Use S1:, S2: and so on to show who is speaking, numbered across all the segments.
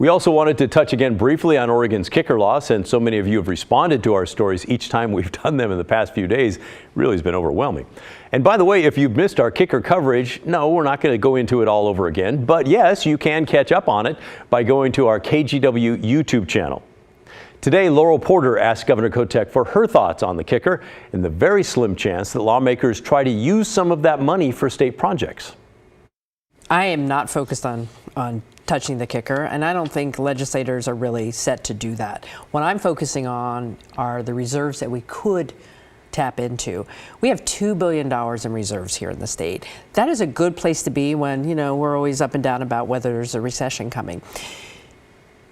S1: We also wanted to touch again briefly on Oregon's kicker loss, and so many of you have responded to our stories each time we've done them in the past few days. It really has been overwhelming. And by the way, if you've missed our kicker coverage, no, we're not going to go into it all over again, but yes, you can catch up on it by going to our KGW YouTube channel. Today, Laurel Porter asked Governor Kotek for her thoughts on the kicker and the very slim chance that lawmakers try to use some of that money for state projects.
S2: I am not focused on touching the kicker, and I don't think legislators are really set to do that. What I'm focusing on are the reserves that we could tap into. We have $2 billion in reserves here in the state. That is a good place to be when, we're always up and down about whether there's a recession coming.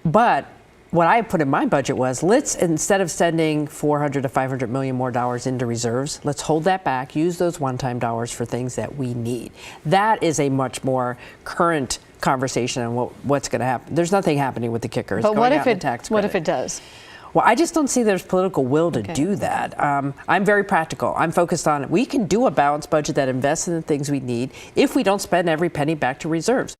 S2: But what I put in my budget was, let's, instead of sending $400 to $500 million more dollars into reserves, let's hold that back, use those one-time dollars for things that we need. That is a much more current conversation on what's going to happen. There's nothing happening with the kicker.
S3: But what if it does?
S2: Well, I just don't see there's political will to do that. I'm very practical. I'm focused on, we can do a balanced budget that invests in the things we need if we don't spend every penny back to reserves.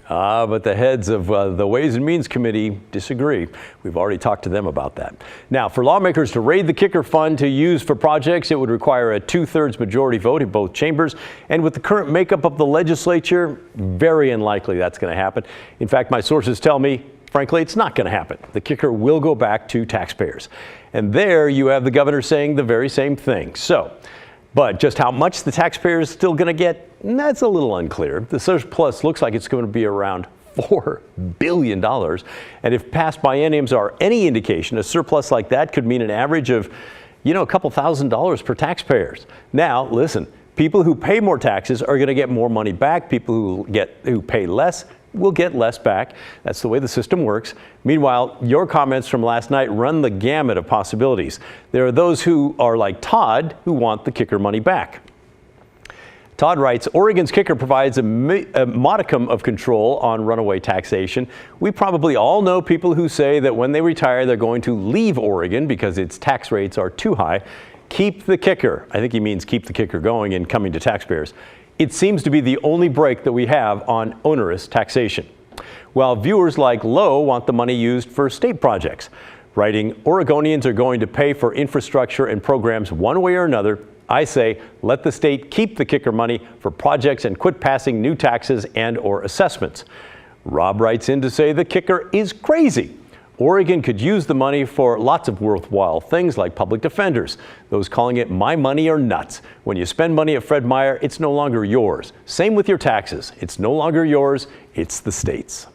S1: But the heads of the Ways and Means Committee disagree. We've already talked to them about that. Now, for lawmakers to raid the kicker fund to use for projects, it would require a 2/3 majority vote in both chambers. And with the current makeup of the legislature, very unlikely that's going to happen. In fact, my sources tell me, frankly, it's not going to happen. The kicker will go back to taxpayers. And there you have the governor saying the very same thing. But just how much the taxpayer is still going to get, that's a little unclear. The surplus looks like it's going to be around $4 billion. And if past bienniums are any indication, a surplus like that could mean an average of, a couple $1,000s per taxpayers. Now, listen, people who pay more taxes are going to get more money back. People who pay less will get less back. That's the way the system works. Meanwhile, your comments from last night run the gamut of possibilities. There are those who are like Todd, who want the kicker money back. Todd writes, Oregon's kicker provides a modicum of control on runaway taxation. We probably all know people who say that when they retire, they're going to leave Oregon because its tax rates are too high. Keep the kicker. I think he means keep the kicker going and coming to taxpayers. It seems to be the only break that we have on onerous taxation. While viewers like Lowe want the money used for state projects, writing, Oregonians are going to pay for infrastructure and programs one way or another. I say, let the state keep the kicker money for projects and quit passing new taxes and/or assessments. Rob writes in to say the kicker is crazy. Oregon could use the money for lots of worthwhile things like public defenders, those calling it my money or nuts. When you spend money at Fred Meyer, it's no longer yours. Same with your taxes. It's no longer yours, it's the state's.